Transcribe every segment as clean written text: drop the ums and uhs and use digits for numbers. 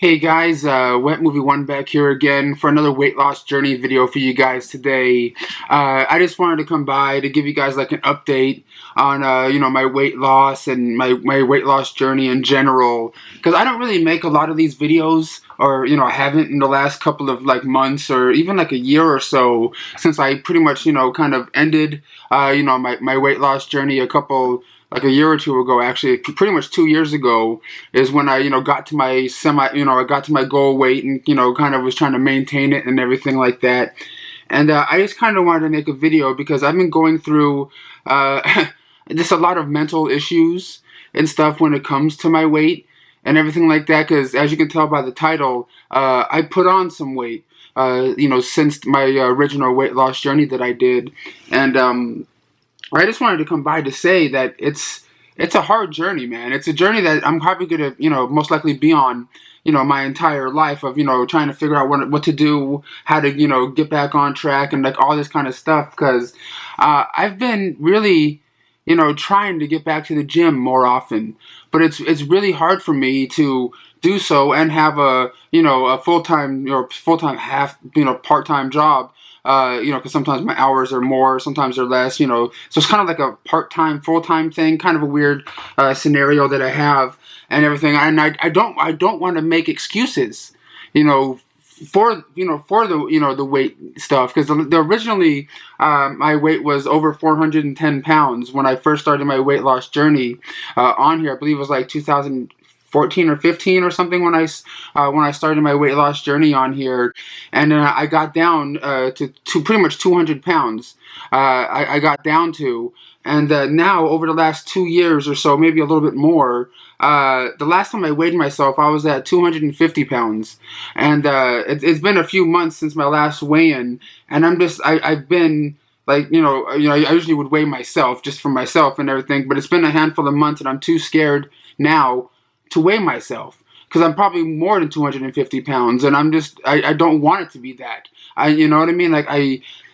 Hey guys, Wet Movie One back here again for another weight loss journey video for you guys today. I just wanted to come by to give you guys like an update on my weight loss and my weight loss journey in general, because I don't really make a lot of these videos, or I haven't in the last couple of like months or even like a year or so, since I pretty much kind of ended my weight loss journey like a year or two ago. Actually, pretty much 2 years ago is when I got to my I got to my goal weight, and kind of was trying to maintain it and everything like that. And I just kind of wanted to make a video because I've been going through just a lot of mental issues and stuff when it comes to my weight and everything like that, because as you can tell by the title, I put on some weight since my original weight loss journey that I did. And I just wanted to come by to say that it's a hard journey, man. It's a journey that I'm probably going to, most likely be on, my entire life of, trying to figure out what to do, how to, get back on track and like all this kind of stuff. Because I've been really, trying to get back to the gym more often, but it's really hard for me to do so and have a full-time half part-time job. Because sometimes my hours are more, sometimes they're less, so it's kind of like a part-time, full-time thing, kind of a weird scenario that I have and everything. And I don't want to make excuses, for the weight stuff, because originally my weight was over 410 pounds when I first started my weight loss journey on here. I believe it was like 2014 or 15 or something when I started my weight loss journey on here, and then I got down to pretty much 200 pounds. I got down to, and now over the last 2 years or so, maybe a little bit more, the last time I weighed myself, I was at 250 pounds, and it's been a few months since my last weigh-in, and I've been like, I usually would weigh myself just for myself and everything, but it's been a handful of months, and I'm too scared now to weigh myself, because I'm probably more than 250 pounds, and I don't want it to be that. You know what I mean? Like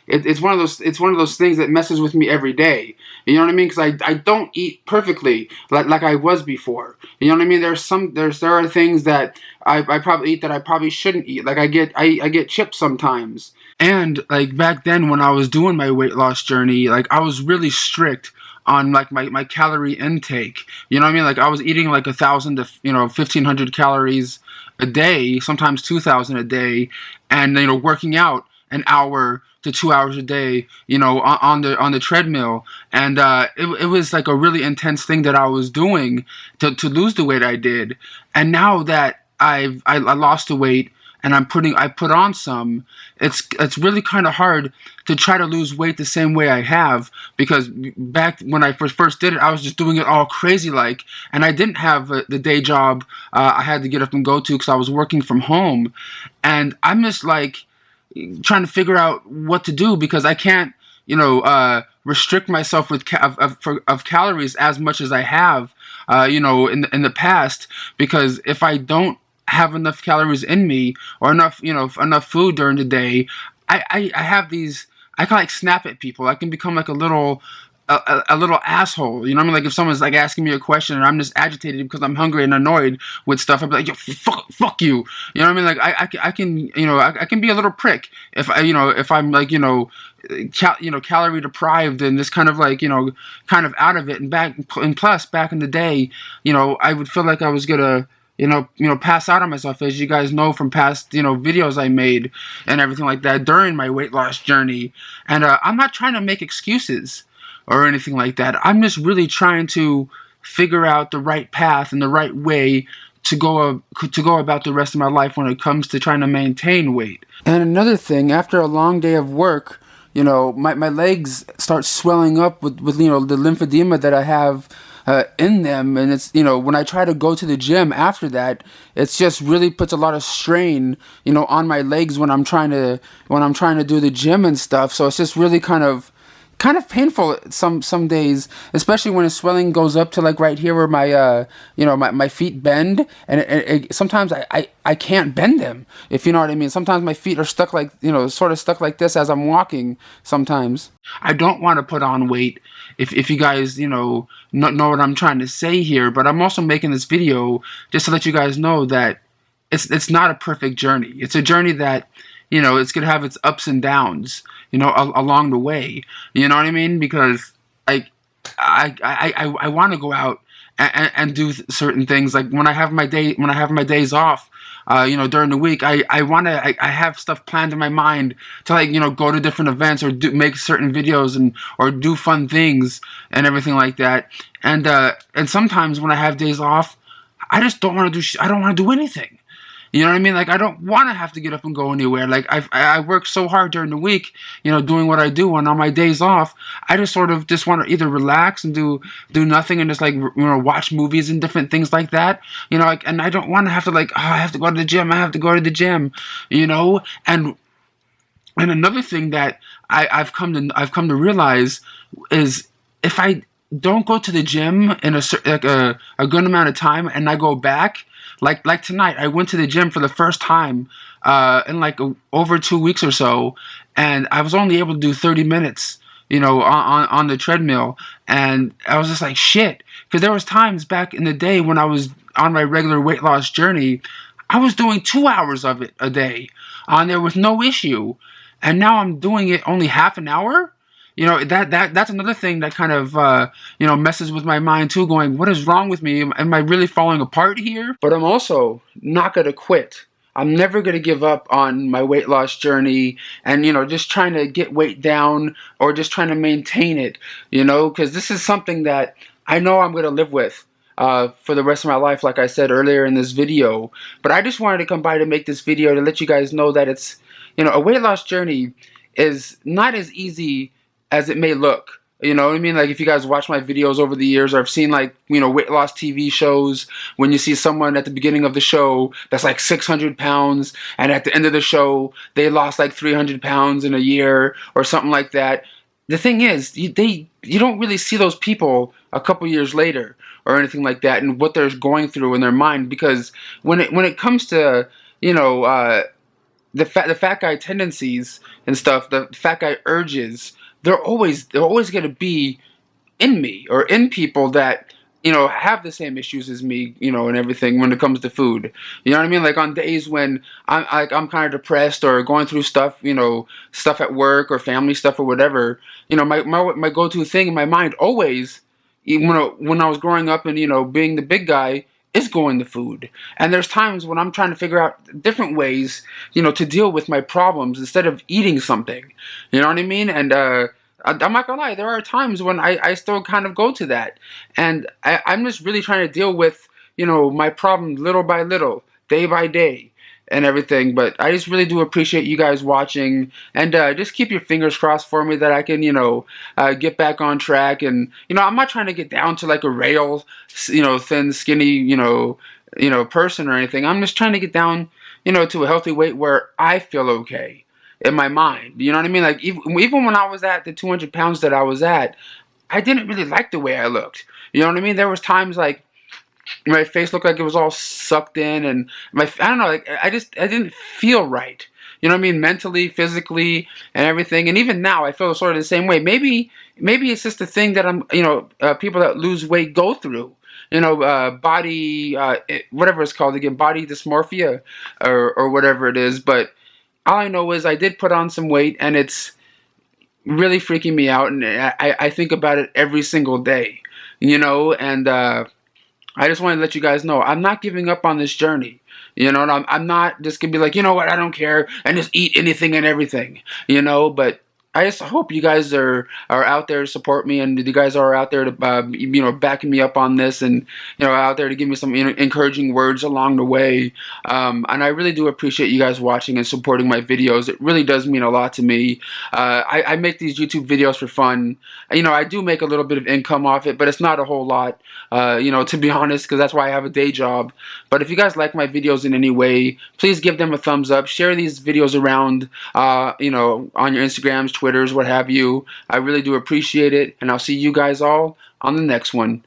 it's one of those things that messes with me every day. You know what I mean? Because I don't eat perfectly like I was before. You know what I mean? There are things that I probably eat that I probably shouldn't eat. Like I get chips sometimes. And like back then when I was doing my weight loss journey, like I was really strict on like my calorie intake. You know what I mean? Like I was eating like 1,000 to 1,500 calories a day, sometimes 2,000 a day, and working out an hour to 2 hours a day, on the treadmill, and it was like a really intense thing that I was doing to lose the weight I did. And now that I lost the weight and I put on some, it's really kind of hard to try to lose weight the same way I have, because back when I first did it, I was just doing it all crazy like, and I didn't have the day job I had to get up and go to because I was working from home, and I'm just like trying to figure out what to do, because I can't restrict myself with of calories as much as I have in the past, because if I don't have enough calories in me, or enough food during the day, I have these, I can like snap at people. I can become like a little asshole. You know what I mean? Like if someone's like asking me a question and I'm just agitated because I'm hungry and annoyed with stuff, I'd be like, yo, fuck you. You know what I mean? Like I can I can be a little prick if if I'm like calorie deprived and just kind of like kind of out of it. And plus back in the day, I would feel like I was gonna pass out on myself, as you guys know from past, videos I made and everything like that during my weight loss journey. And I'm not trying to make excuses or anything like that. I'm just really trying to figure out the right path and the right way to go about the rest of my life when it comes to trying to maintain weight. And another thing, after a long day of work, my legs start swelling up with the lymphedema that I have in them, and it's when I try to go to the gym after that, it's just really puts a lot of strain on my legs when I'm trying to do the gym and stuff. So it's just really kind of painful some days, especially when the swelling goes up to like right here where my my feet bend, and sometimes I can't bend them, if you know what I mean. Sometimes my feet are stuck like sort of stuck like this as I'm walking sometimes. I don't want to put on weight, if you guys know what I'm trying to say here, but I'm also making this video just to let you guys know that it's not a perfect journey. It's a journey that, it's gonna have its ups and downs, along the way. You know what I mean? Because I want to go out and do certain things. Like when I have my days off, during the week, I have stuff planned in my mind to, like, go to different events or make certain videos or do fun things and everything like that. And sometimes when I have days off, I just don't want to I don't want to do anything. You know what I mean? Like, I don't want to have to get up and go anywhere. Like, I work so hard during the week, doing what I do, and on my days off, I just sort of just want to either relax and do nothing and just, like, watch movies and different things like that. Like, and I don't want to have to, like, I have to go to the gym. I have to go to the gym. And another thing that I've come to realize is, if I don't go to the gym in a good amount of time and I go back. Like tonight, I went to the gym for the first time in like over 2 weeks or so, and I was only able to do 30 minutes, on the treadmill, and I was just like, shit, because there was times back in the day when I was on my regular weight loss journey, I was doing 2 hours of it a day on there with no issue, and now I'm doing it only half an hour. That's another thing that kind of messes with my mind too, going, what is wrong with me? Am I really falling apart here? But I'm also not going to quit. I'm never going to give up on my weight loss journey and, just trying to get weight down or just trying to maintain it, because this is something that I know I'm going to live with for the rest of my life, like I said earlier in this video. But I just wanted to come by to make this video to let you guys know that it's, a weight loss journey is not as easy as it may look. You know what I mean? Like, if you guys watch my videos over the years, or I've seen, like, weight loss TV shows, when you see someone at the beginning of the show that's like 600 pounds, and at the end of the show, they lost like 300 pounds in a year, or something like that. The thing is, you don't really see those people a couple years later, or anything like that, and what they're going through in their mind, because when it comes to, the fat guy tendencies and stuff, the fat guy urges, they're always going to be in me, or in people that, have the same issues as me, and everything when it comes to food. You know what I mean? Like, on days when I'm kind of depressed or going through stuff, stuff at work or family stuff or whatever, my go-to thing in my mind always, when I was growing up and, being the big guy, is going to food. And there's times when I'm trying to figure out different ways, to deal with my problems instead of eating something. You know what I mean? And I'm not gonna lie, there are times when I still kind of go to that. And I'm just really trying to deal with, my problem little by little, day by day, and everything. But I just really do appreciate you guys watching, and just keep your fingers crossed for me that I can, get back on track. And, I'm not trying to get down to like a rail, thin, skinny, person or anything. I'm just trying to get down, to a healthy weight where I feel okay in my mind. You know what I mean? Like, even when I was at the 200 pounds that I was at, I didn't really like the way I looked. You know what I mean? There was times like my face looked like it was all sucked in, and I don't know, like, I didn't feel right. You know what I mean? Mentally, physically, and everything. And even now, I feel sort of the same way. Maybe it's just a thing that people that lose weight go through. Body, whatever it's called again, body dysmorphia, or whatever it is. But all I know is I did put on some weight, and it's really freaking me out. And I think about it every single day, and I just want to let you guys know I'm not giving up on this journey. I'm not just going to be like, what, I don't care, and just eat anything and everything, but I just hope you guys are out there to support me, and you guys are out there to, backing me up on this, and, out there to give me some encouraging words along the way. And I really do appreciate you guys watching and supporting my videos. It really does mean a lot to me. I make these YouTube videos for fun. I do make a little bit of income off it, but it's not a whole lot, to be honest, because that's why I have a day job. But if you guys like my videos in any way, please give them a thumbs up. Share these videos around, on your Instagrams, Twitters, what have you. I really do appreciate it, and I'll see you guys all on the next one.